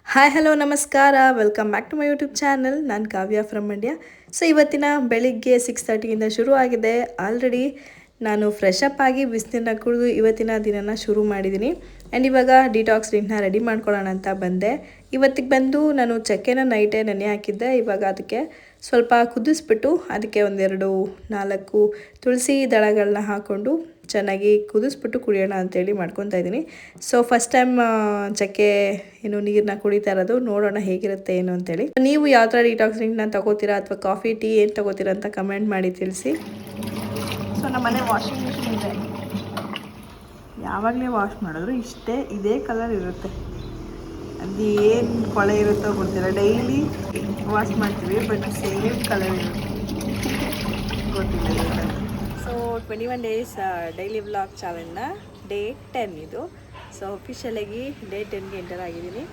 Hi hello ನಮಸ್ಕಾರ welcome back to my YouTube channel. ನಾನು Kavya from Mandya. So ಇವತ್ತಿನ ಬೆಳಿಗ್ಗೆ 6:30 ಶುರು ಆಗಿದೆ. ಆಲ್ರೆಡಿ ನಾನು ಫ್ರೆಶ್ ಅಪ್ ಆಗಿ ಬಿಸಿನೀರನ್ನ ಕುಡಿದು ಇವತ್ತಿನ ದಿನನ ಶುರು ಮಾಡಿದ್ದೀನಿ. ಆ್ಯಂಡ್ ಇವಾಗ ಡಿಟಾಕ್ಸ್ ಡ್ರಿಂಕ್ನ ರೆಡಿ ಮಾಡ್ಕೊಳ್ಳೋಣ ಅಂತ ಬಂದೆ. ಇವತ್ತಿಗೆ ಬಂದು ನಾನು ಚಕ್ಕೆನ ನೈಟೇ ನೆನೆ ಹಾಕಿದ್ದೆ. ಇವಾಗ ಅದಕ್ಕೆ ಸ್ವಲ್ಪ ಕುದಿಸ್ಬಿಟ್ಟು ಅದಕ್ಕೆ ಒಂದೆರಡು 4 ತುಳಸಿ ದಳಗಳನ್ನ ಹಾಕ್ಕೊಂಡು ಚೆನ್ನಾಗಿ ಕುದಿಸ್ಬಿಟ್ಟು ಕುಡಿಯೋಣ ಅಂತೇಳಿ ಮಾಡ್ಕೊತಾ ಇದ್ದೀನಿ. ಸೊ ಫಸ್ಟ್ ಟೈಮ್ ಚಕ್ಕೆ ನೀರನ್ನ ಕುಡಿತಾ ಇರೋದು, ನೋಡೋಣ ಹೇಗಿರುತ್ತೆ ಏನು ಅಂತೇಳಿ. ನೀವು ಯಾವ ಥರ ಡಿಟಾಕ್ಸ್ ಡ್ರಿಂಕ್ನ ತಗೋತೀರಾ ಅಥವಾ ಕಾಫಿ ಟೀ ಏನು ತಗೋತೀರಾ ಅಂತ ಕಮೆಂಟ್ ಮಾಡಿ ತಿಳಿಸಿ. ಸೊ ನಮ್ಮ ಮನೆ ವಾಷಿಂಗ್ ಮಿಷಿನ್ ಇದೆ. ಯಾವಾಗಲೇ ವಾಶ್ ಮಾಡಿದ್ರು ಇದೇ ಕಲರ್ ಇರುತ್ತೆ. ಅದು ಏನು ಕೊಳೆ ಇರುತ್ತೋ ಗೊತ್ತಿಲ್ಲ. ಡೈಲಿ ವಾಶ್ ಮಾಡ್ತೀವಿ ಬಟ್ ಸೇಮ್ ಕಲರ್ ಇರುತ್ತೆ, ಗೊತ್ತಿಲ್ಲ. ಸೊ 21 ಡೇಸ್ ಡೈಲಿ ವ್ಲಾಗ್ ಚಾಲೆಂಜ್ನ ಡೇ 10 ಇದು. ಸೊ ಅಫಿಷಿಯಲಾಗಿ ಡೇ 10ಗೆ ಎಂಟರ್ ಆಗಿದ್ದೀನಿ.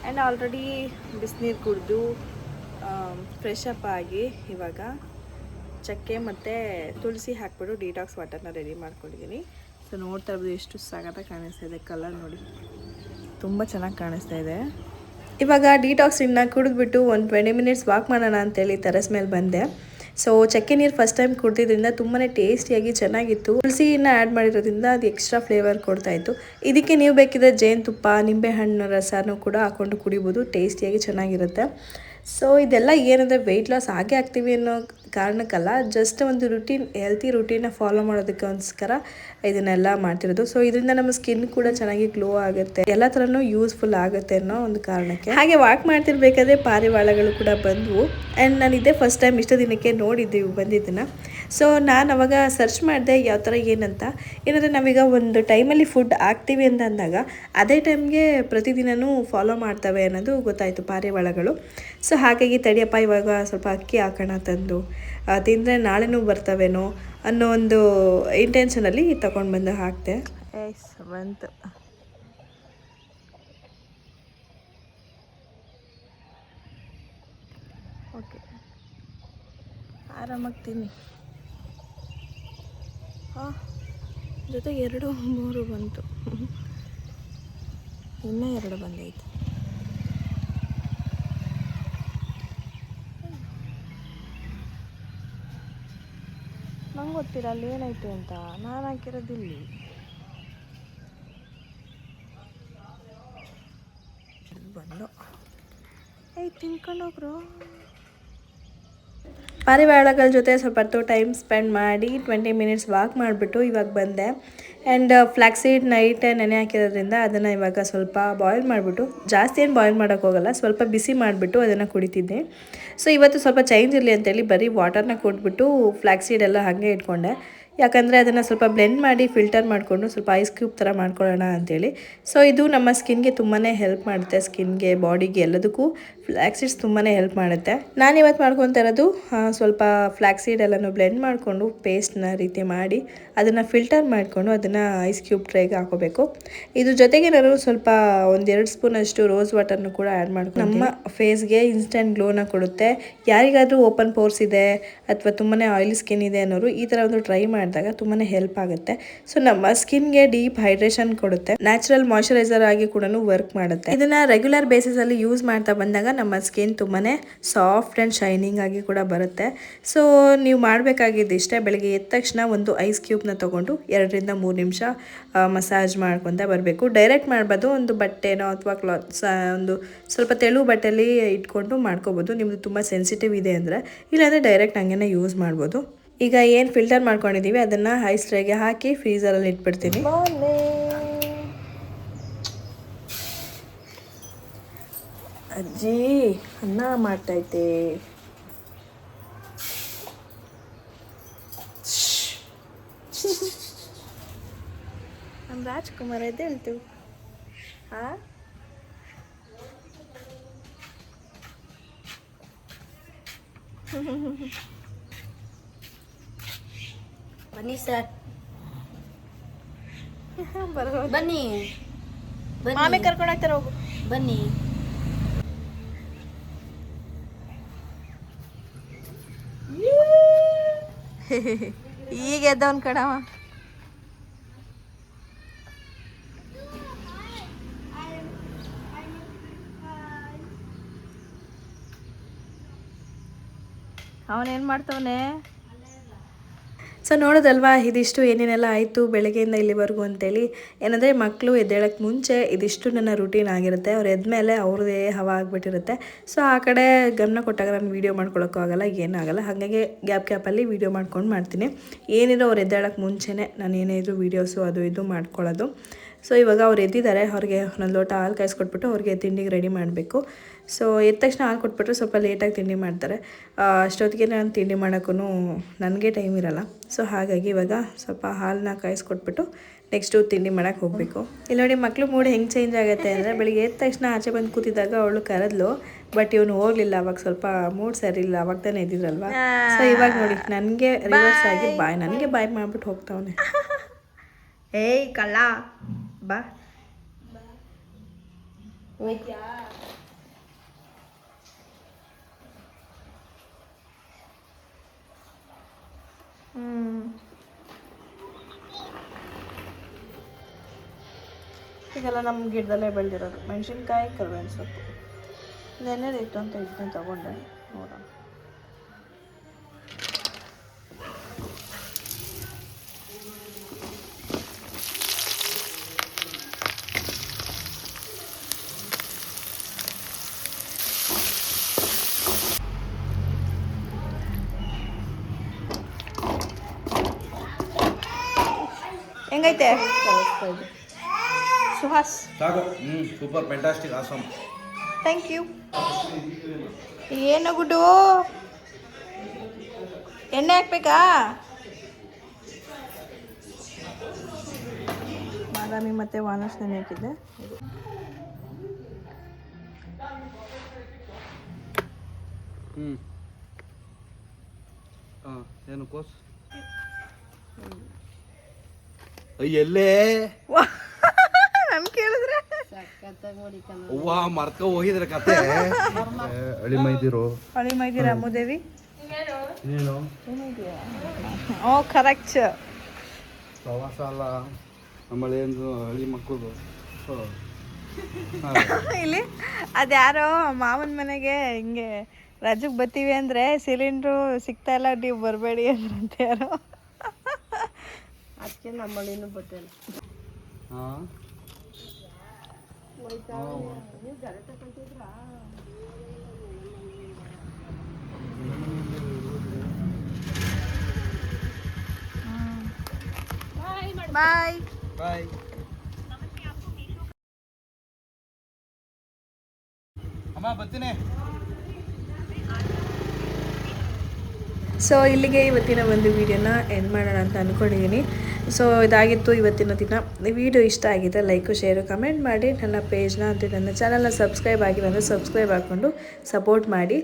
ಆ್ಯಂಡ್ ಆಲ್ರೆಡಿ ಬಿಸಿನೀರು ಕುಡಿದು ಫ್ರೆಶ್ ಅಪ್ ಆಗಿ ಇವಾಗ ಚಕ್ಕೆ ಮತ್ತು ತುಳಸಿ ಹಾಕ್ಬಿಟ್ಟು ಡಿಟಾಕ್ಸ್ ವಾಟರ್ನ ರೆಡಿ ಮಾಡ್ಕೊಂಡಿದ್ದೀನಿ. ಸೊ ನೋಡ್ತಾ ಇರ್ಬೋದು ಎಷ್ಟು ಸಖತ್ತಾಗಿ ಕಾಣಿಸ್ತಾ ಇದೆ. ಕಲರ್ ನೋಡಿ, ತುಂಬ ಚೆನ್ನಾಗಿ ಕಾಣಿಸ್ತಾ ಇದೆ. ಇವಾಗ ಡಿಟಾಕ್ಸ್ ಡ್ರಿಂಕ್ನ ಕುಡಿದ್ಬಿಟ್ಟು ಒಂದು 20 ಮಿನಿಟ್ಸ್ ವಾಕ್ ಮಾಡೋಣ ಅಂತೇಳಿ ಟೆರೆಸ್ ಮೇಲೆ ಬಂದೆ. ಸೊ ಚಕ್ಕೆ ನೀರು ಫಸ್ಟ್ ಟೈಮ್ ಕುಡಿದ್ರಿಂದ ತುಂಬಾ ಟೇಸ್ಟಿಯಾಗಿ ಚೆನ್ನಾಗಿತ್ತು. ತುಳಸಿನ ಆ್ಯಡ್ ಮಾಡಿರೋದ್ರಿಂದ ಅದು ಎಕ್ಸ್ಟ್ರಾ ಫ್ಲೇವರ್ ಕೊಡ್ತಾಯಿತ್ತು. ಇದಕ್ಕೆ ನೀವು ಬೇಕಿದ್ರೆ ಜೇನುತುಪ್ಪ, ನಿಂಬೆಹಣ್ಣು ರಸನೂ ಕೂಡ ಹಾಕ್ಕೊಂಡು ಕುಡಿಬೋದು. ಟೇಸ್ಟಿಯಾಗಿ ಚೆನ್ನಾಗಿರುತ್ತೆ. ಸೊ ಇದೆಲ್ಲ ಏನಂದರೆ ವೆಯ್ಟ್ ಲಾಸ್ ಆಗ್ತೀವಿ ಅನ್ನೋ ಕಾರಣಕ್ಕಲ್ಲ, ಜಸ್ಟ್ ಒಂದು ಹೆಲ್ತಿ ರುಟೀನ ಫಾಲೋ ಮಾಡೋದಕ್ಕೋಸ್ಕರ ಇದನ್ನೆಲ್ಲ ಮಾಡ್ತಿರೋದು. ಸೊ ಇದರಿಂದ ನಮ್ಮ ಸ್ಕಿನ್ ಕೂಡ ಚೆನ್ನಾಗಿ ಗ್ಲೋ ಆಗುತ್ತೆ, ಎಲ್ಲ ಥರನೂ ಯೂಸ್ಫುಲ್ ಆಗುತ್ತೆ ಅನ್ನೋ ಒಂದು ಕಾರಣಕ್ಕೆ. ಹಾಗೆ ವಾಕ್ ಮಾಡ್ತಿರ್ಬೇಕಾದ್ರೆ ಪಾರಿವಾಳಗಳು ಕೂಡ ಬಂದವು. ಆ್ಯಂಡ್ ನಾನು ಇದೇ ಫಸ್ಟ್ ಟೈಮ್ ಇಷ್ಟು ದಿನಕ್ಕೆ ನೋಡಿದ್ದೀವಿ ಬಂದಿದ್ದನ್ನು. ಸೊ ನಾನು ಅವಾಗ ಸರ್ಚ್ ಮಾಡಿದೆ ಯಾವ ಥರ ಏನಂತ. ಏನಂದರೆ ನಾವೀಗ ಒಂದು ಟೈಮಲ್ಲಿ ಫುಡ್ ಹಾಕ್ತೀವಿ ಅಂತ ಅಂದಾಗ ಅದೇ ಟೈಮ್ಗೆ ಪ್ರತಿದಿನವೂ ಫಾಲೋ ಮಾಡ್ತವೆ ಅನ್ನೋದು ಗೊತ್ತಾಯಿತು ಪಾರಿವಾಳಗಳು. ಸೊ ಹಾಗಾಗಿ ತಡಿಯಪ್ಪ ಇವಾಗ ಸ್ವಲ್ಪ ಅಕ್ಕಿ ಹಾಕೋಣ ತಂದು ತಿಂದರೆ ನಾಳೆನೂ ಬರ್ತವೇನೋ ಅನ್ನೋ ಒಂದು ಇಂಟೆನ್ಷನಲ್ಲಿ ತಗೊಂಡು ಬಂದು ಹಾಕಿದೆ. ಬಂತು. ಓಕೆ, ಆರಾಮಾಗಿ ತಿನ್ನಿ. ಹಾಂ, ಜೊತೆಗೆ 2 3 ಬಂತು. ಇನ್ನೂ 2 ಬಂದೈತೆ. ನಂಗೆ ಗೊತ್ತಿಲ್ಲ ಅಲ್ಲಿ ಏನಾಯ್ತು ಅಂತ. ನಾನು ಹಾಕಿರೋದಿಲ್ಲಿ. ಬಂದು ತಿನ್ಕೊಂಡೋಗ್ರು. ಪಾರಿವಾಳಗಳ ಜೊತೆ ಸ್ವಲ್ಪ ಹೊತ್ತು ಟೈಮ್ ಸ್ಪೆಂಡ್ ಮಾಡಿ 20 ಮಿನಿಟ್ಸ್ ವಾಕ್ ಮಾಡಿಬಿಟ್ಟು ಇವಾಗ ಬಂದೆ. ಆ್ಯಂಡ್ ಫ್ಲ್ಯಾಕ್ಸೀಡ್ ನೈಟ್ ನೆನೆ ಹಾಕಿರೋದ್ರಿಂದ ಅದನ್ನು ಇವಾಗ ಸ್ವಲ್ಪ ಬಾಯ್ಲ್ ಮಾಡಿಬಿಟ್ಟು, ಜಾಸ್ತಿ ಏನು ಬಾಯ್ಲ್ ಮಾಡೋಕ್ಕೆ ಹೋಗಲ್ಲ, ಸ್ವಲ್ಪ ಬಿಸಿ ಮಾಡಿಬಿಟ್ಟು ಅದನ್ನು ಕುಡಿತಿದ್ದೆ. ಸೊ ಇವತ್ತು ಸ್ವಲ್ಪ ಚೇಂಜ್ ಇರಲಿ ಅಂತೇಳಿ ಬರೀ ವಾಟರ್ನ ಕೊಟ್ಬಿಟ್ಟು ಫ್ಲ್ಯಾಕ್ಸೀಡ್ ಎಲ್ಲ ಹಾಗೆ ಇಟ್ಕೊಂಡೆ. ಯಾಕಂದರೆ ಅದನ್ನು ಸ್ವಲ್ಪ ಬ್ಲೆಂಡ್ ಮಾಡಿ ಫಿಲ್ಟರ್ ಮಾಡಿಕೊಂಡು ಸ್ವಲ್ಪ ಐಸ್ ಕ್ಯೂಬ್ ಥರ ಮಾಡ್ಕೊಳ್ಳೋಣ ಅಂಥೇಳಿ. ಸೊ ಇದು ನಮ್ಮ ಸ್ಕಿನ್ಗೆ ತುಂಬಾ ಹೆಲ್ಪ್ ಮಾಡುತ್ತೆ. ಸ್ಕಿನ್ಗೆ, ಬಾಡಿಗೆ ಎಲ್ಲದಕ್ಕೂ ಫ್ಲ್ಯಾಕ್ಸೀಡ್ಸ್ ತುಂಬಾ ಹೆಲ್ಪ್ ಮಾಡುತ್ತೆ. ನಾನು ಇವತ್ತು ಮಾಡ್ಕೊತಾ ಇರೋದು ಸ್ವಲ್ಪ ಫ್ಲ್ಯಾಕ್ಸೀಡ್ ಎಲ್ಲನೂ ಬ್ಲೆಂಡ್ ಮಾಡಿಕೊಂಡು ಪೇಸ್ಟ್ನ ರೀತಿ ಮಾಡಿ ಅದನ್ನು ಫಿಲ್ಟರ್ ಮಾಡಿಕೊಂಡು ಅದನ್ನು ಐಸ್ ಕ್ಯೂಬ್ ಟ್ರೈಗೆ ಹಾಕೋಬೇಕು. ಇದ್ರ ಜೊತೆಗೆ ನಾನು ಸ್ವಲ್ಪ 1-2 ಸ್ಪೂನಷ್ಟು ರೋಸ್ ವಾಟರ್ನು ಕೂಡ ಆ್ಯಡ್ ಮಾಡ್ಕೊಂಡು ನಮ್ಮ ಫೇಸ್ಗೆ ಇನ್ಸ್ಟೆಂಟ್ ಗ್ಲೋನ ಕೊಡುತ್ತೆ. ಯಾರಿಗಾದರೂ ಓಪನ್ ಪೋರ್ಸ್ ಇದೆ ಅಥವಾ ತುಂಬಾ ಆಯಿಲಿ ಸ್ಕಿನ್ ಇದೆ ಅನ್ನೋರು ಈ ಥರ ಒಂದು ಟ್ರೈ ಮಾಡಿದಾಗ ತುಂಬಾ ಹೆಲ್ಪ್ ಆಗುತ್ತೆ. ಸೊ ನಮ್ಮ ಸ್ಕಿನ್ಗೆ ಡೀಪ್ ಹೈಡ್ರೇಷನ್ ಕೊಡುತ್ತೆ, ನ್ಯಾಚುರಲ್ ಮಾಯ್ಶ್ಚರೈಸರ್ ಆಗಿ ಕೂಡ ವರ್ಕ್ ಮಾಡುತ್ತೆ. ಇದನ್ನು ರೆಗ್ಯುಲರ್ ಬೇಸಿಸಲ್ಲಿ ಯೂಸ್ ಮಾಡ್ತಾ ಬಂದಾಗ ನಮ್ಮ ಸ್ಕಿನ್ ತುಂಬಾ ಸಾಫ್ಟ್ ಆ್ಯಂಡ್ ಶೈನಿಂಗ್ ಆಗಿ ಕೂಡ ಬರುತ್ತೆ. ಸೊ ನೀವು ಮಾಡಬೇಕಾಗಿದ್ದು ಇಷ್ಟೇ, ಬೆಳಗ್ಗೆ ಎದ್ದ ತಕ್ಷಣ ಒಂದು ಐಸ್ ಕ್ಯೂಬ್ನ ತೊಗೊಂಡು 2 3 ನಿಮಿಷ ಮಸಾಜ್ ಮಾಡ್ಕೊತಾ ಬರಬೇಕು. ಡೈರೆಕ್ಟ್ ಮಾಡ್ಬೋದು, ಒಂದು ಬಟ್ಟೆನೋ ಅಥವಾ ಒಂದು ಸ್ವಲ್ಪ ತೆಳು ಬಟ್ಟೆಯಲ್ಲಿ ಇಟ್ಕೊಂಡು ಮಾಡ್ಕೋಬೋದು. ನಿಮ್ಮದು ತುಂಬ ಸೆನ್ಸಿಟಿವ್ ಇದೆ ಅಂದರೆ, ಇಲ್ಲಾಂದರೆ ಡೈರೆಕ್ಟ್ ಹಂಗೆ ಯೂಸ್ ಮಾಡ್ಬೋದು. ಈಗ ಏನು ಫಿಲ್ಟರ್ ಮಾಡ್ಕೊಂಡಿದ್ದೀವಿ ಅದನ್ನು ಐಸ್ ಟ್ರೇಗೆ ಹಾಕಿ ಫ್ರೀಸರಲ್ಲಿ ಇಟ್ಬಿಡ್ತೀನಿ. ಅಜ್ಜಿ ಅನ್ನ ಮಾಡ್ತೈತೆ. ನಮ್ಮ ರಾಜ್ಕುಮಾರ್ ಎದ್ದೇಳ್ತು. ಹಾಂ, ಬನ್ನಿ ಸರ್, ಬನ್ನಿ ಮಾಮಿ ಕರ್ಕೊಂಡು ಹೋಗ್ತಾರೆ, ಹೋಗು ಬನ್ನಿ. ಈಗ ಎದ್ದವನ್ ಕಣವ. ಅವನೇನು ಮಾಡ್ತವನೆ. ಸೊ ನೋಡೋದಲ್ವಾ ಇದಿಷ್ಟು ಏನೇನೆಲ್ಲ ಆಯಿತು ಬೆಳಗ್ಗೆಯಿಂದ ಇಲ್ಲಿವರೆಗೂ ಅಂತೇಳಿ. ಏನಂದರೆ ಮಕ್ಕಳು ಎದ್ದೇಳಕ್ಕೆ ಮುಂಚೆ ಇದಿಷ್ಟು ನನ್ನ ರೂಟೀನ್ ಆಗಿರುತ್ತೆ. ಅವ್ರು ಎದ್ಮೇಲೆ ಅವ್ರದ್ದೇ ಹವಾ ಆಗಿಬಿಟ್ಟಿರುತ್ತೆ. ಸೊ ಆ ಕಡೆ ಗಮನ ಕೊಟ್ಟಾಗ ನಾನು ವೀಡಿಯೋ ಮಾಡ್ಕೊಳಕ್ಕೂ ಆಗಲ್ಲ, ಏನಾಗಲ್ಲ. ಹಾಗಾಗಿ ಗ್ಯಾಪಲ್ಲಿ ವೀಡಿಯೋ ಮಾಡ್ಕೊಂಡು ಮಾಡ್ತೀನಿ. ಏನಿದ್ರು ಅವ್ರು ಎದ್ದೇಳಕ್ಕೆ ಮುಂಚೆನೇ ನಾನು ಏನೇ ಇದ್ರು ವೀಡಿಯೋಸು ಅದು ಇದು ಮಾಡ್ಕೊಳ್ಳೋದು. ಸೊ ಇವಾಗ ಅವ್ರು ಎದ್ದಿದ್ದಾರೆ. ಅವ್ರಿಗೆ ಒಂದೊಂದು ಲೋಟ ಹಾಲು ಕಾಯಿಸ್ಕೊಟ್ಬಿಟ್ಟು ಅವ್ರಿಗೆ ತಿಂಡಿಗೆ ರೆಡಿ ಮಾಡಬೇಕು. ಸೊ ಎದ್ದ ತಕ್ಷಣ ಹಾಲು ಕೊಟ್ಬಿಟ್ರೆ ಸ್ವಲ್ಪ ಲೇಟಾಗಿ ತಿಂಡಿ ಮಾಡ್ತಾರೆ. ಅಷ್ಟೊತ್ತಿಗೆ ನಾನು ತಿಂಡಿ ಮಾಡೋಕ್ಕೂ ನನಗೆ ಟೈಮ್ ಇರಲ್ಲ. ಸೊ ಹಾಗಾಗಿ ಇವಾಗ ಸ್ವಲ್ಪ ಹಾಲನ್ನ ಕಾಯಿಸ್ಕೊಟ್ಬಿಟ್ಟು ನೆಕ್ಸ್ಟು ತಿಂಡಿ ಮಾಡೋಕ್ಕೆ ಹೋಗಬೇಕು. ಇಲ್ಲಿ ನೋಡಿ ಮಕ್ಕಳು ಮೂಡ್ ಹೆಂಗೆ ಚೇಂಜ್ ಆಗುತ್ತೆ ಅಂದರೆ ಬೆಳಿಗ್ಗೆ ಎದ್ದ ತಕ್ಷಣ ಆಚೆ ಬಂದು ಕೂತಿದ್ದಾಗ ಅವಳು ಕರೆದ್ಲು. ಬಟ್ ಇವನು ಹೋಗಲಿಲ್ಲ. ಅವಾಗ ಸ್ವಲ್ಪ ಮೂಡ್ ಸರಿ ಇಲ್ಲ. ಅವಾಗ ತಾನೇ ಎದ್ದಿದ್ರಲ್ವ. ಸೊ ಇವಾಗ ನೋಡಿ ನನಗೆ ರಿವರ್ಸ್ ಆಗಿ ನನಗೆ ಬಾಯ್ ಮಾಡಿಬಿಟ್ಟು ಹೋಗ್ತಾವನೆ. ಏಯ್ ಕಳ್ಳ ಬಾ. ಇದೆಲ್ಲ ನಮ್ಮ ಗಿಡದಲ್ಲೇ ಬೆಳೆದಿರೋದು ಮೆಣಸಿನ್ಕಾಯಿ, ಕರಿಬೇವಿನ ಸೊಪ್ಪು. ನೆನ್ನೆದಿತ್ತು ಅಂತ ಇದನ್ನ ತಗೊಂಡೆ. ನೋಡೋಣ. ಹೆಂಗೈತೆ Suhas? Super fantastic awesome. Thank you. ಏನು ಗುಡ್ಡು ಎಣ್ಣೆ ಹಾಕ್ಬೇಕಾ? ಬಾದಾಮಿ ಮತ್ತು ವಾಲ್ನಟ್ಸ್ ನೆನೆ ಹಾಕಿದ್ದೆ. ಏನು ಕೋಸ್ ಎಲ್ಲೇ ನಮ್ ಕೇಳಿದ್ರೆ ಅವ್ವ ಮರ್ಕ ಹೋಗಿದ್ರೆ ಕತೆ ಅಳಿ ಮೈದಿರು ಹಳಿ ಮೈದಿ ರಾಮುದೇವಿ. ನೀನು ಓ ಕರೆಕ್ಟ್. ಪ್ರವಾಸ ಅಲ್ಲ ನಮ್ಮಳೇನು ಹಳಿ ಮಕ್ಕಳು. ಇಲ್ಲಿ ಅದ್ಯಾರೋ ಮಾವನ ಮನೆಗೆ ಹಿಂಗೆ ರಜಕ್ಕೆ ಬರ್ತೀವಿ ಅಂದರೆ ಸಿಲಿಂಡ್ರು ಸಿಗ್ತಾ ಇಲ್ಲ, ನೀವು ಬರಬೇಡಿ ಅಂದ್ರಂತೆ ಯಾರೋ. ಅದಕ್ಕೆ ನಮ್ಮಳಿನೂ ಬರ್ತಿಲ್ಲ. ಹಾಂ ಬಾಯ್ ಬಾಯ್. ಅಮ್ಮ ಬರ್ತೀನಿ. ಸೊ ಇಲ್ಲಿಗೆ ಇವತ್ತಿನ ಒಂದು ವೀಡಿಯೋನ ಎಂಡ್ ಮಾಡೋಣ ಅಂತ ಅಂದ್ಕೊಂಡಿದ್ದೀನಿ. ಸೊ ಇದಾಗಿತ್ತು ಇವತ್ತಿನ ದಿನ. ವಿಡಿಯೋ ಇಷ್ಟ ಆಗಿದೆ ಲೈಕು ಶೇರು ಕಮೆಂಟ್ ಮಾಡಿ. ನನ್ನ ಪೇಜ್ನ ಅಂತ ನನ್ನ ಚಾನಲ್ನ ಸಬ್ಸ್ಕ್ರೈಬ್ ಆಗಿಲ್ಲ ಅಂದರೆ ಸಬ್ಸ್ಕ್ರೈಬ್ ಹಾಕ್ಕೊಂಡು ಸಪೋರ್ಟ್ ಮಾಡಿ.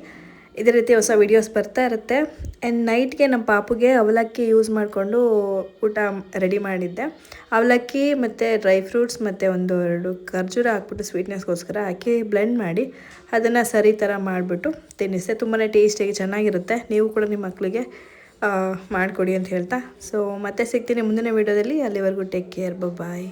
ಇದೇ ರೀತಿ ಹೊಸ ವೀಡಿಯೋಸ್ ಬರ್ತಾ ಇರುತ್ತೆ. ಆ್ಯಂಡ್ ನೈಟ್ಗೆ ನಮ್ಮ ಪಾಪುಗೆ ಅವಲಕ್ಕಿ ಯೂಸ್ ಮಾಡಿಕೊಂಡು ಊಟ ರೆಡಿ ಮಾಡಿದ್ದೆ. ಅವಲಕ್ಕಿ ಮತ್ತು ಡ್ರೈ ಫ್ರೂಟ್ಸ್ ಮತ್ತು 1-2 ಖರ್ಜೂರ ಹಾಕ್ಬಿಟ್ಟು ಸ್ವೀಟ್ನೆಸ್ಗೋಸ್ಕರ ಹಾಕಿ ಬ್ಲೆಂಡ್ ಮಾಡಿ ಅದನ್ನು ಸರಿ ಥರ ಮಾಡಿಬಿಟ್ಟು ತಿನ್ನಿಸ್ತೆ. ತುಂಬಾ ಟೇಸ್ಟಿಯಾಗಿ ಚೆನ್ನಾಗಿರುತ್ತೆ. ನೀವು ಕೂಡ ನಿಮ್ಮ ಮಕ್ಕಳಿಗೆ ಮಾಡಿಕೊಡಿ ಅಂತ ಹೇಳ್ತಾ, ಸೊ ಮತ್ತೆ ಸಿಗ್ತೀನಿ ಮುಂದಿನ ವೀಡಿಯೋದಲ್ಲಿ. ಅಲ್ಲಿವರೆಗೂ ಟೇಕ್ ಕೇರ್, ಬಾಯ್.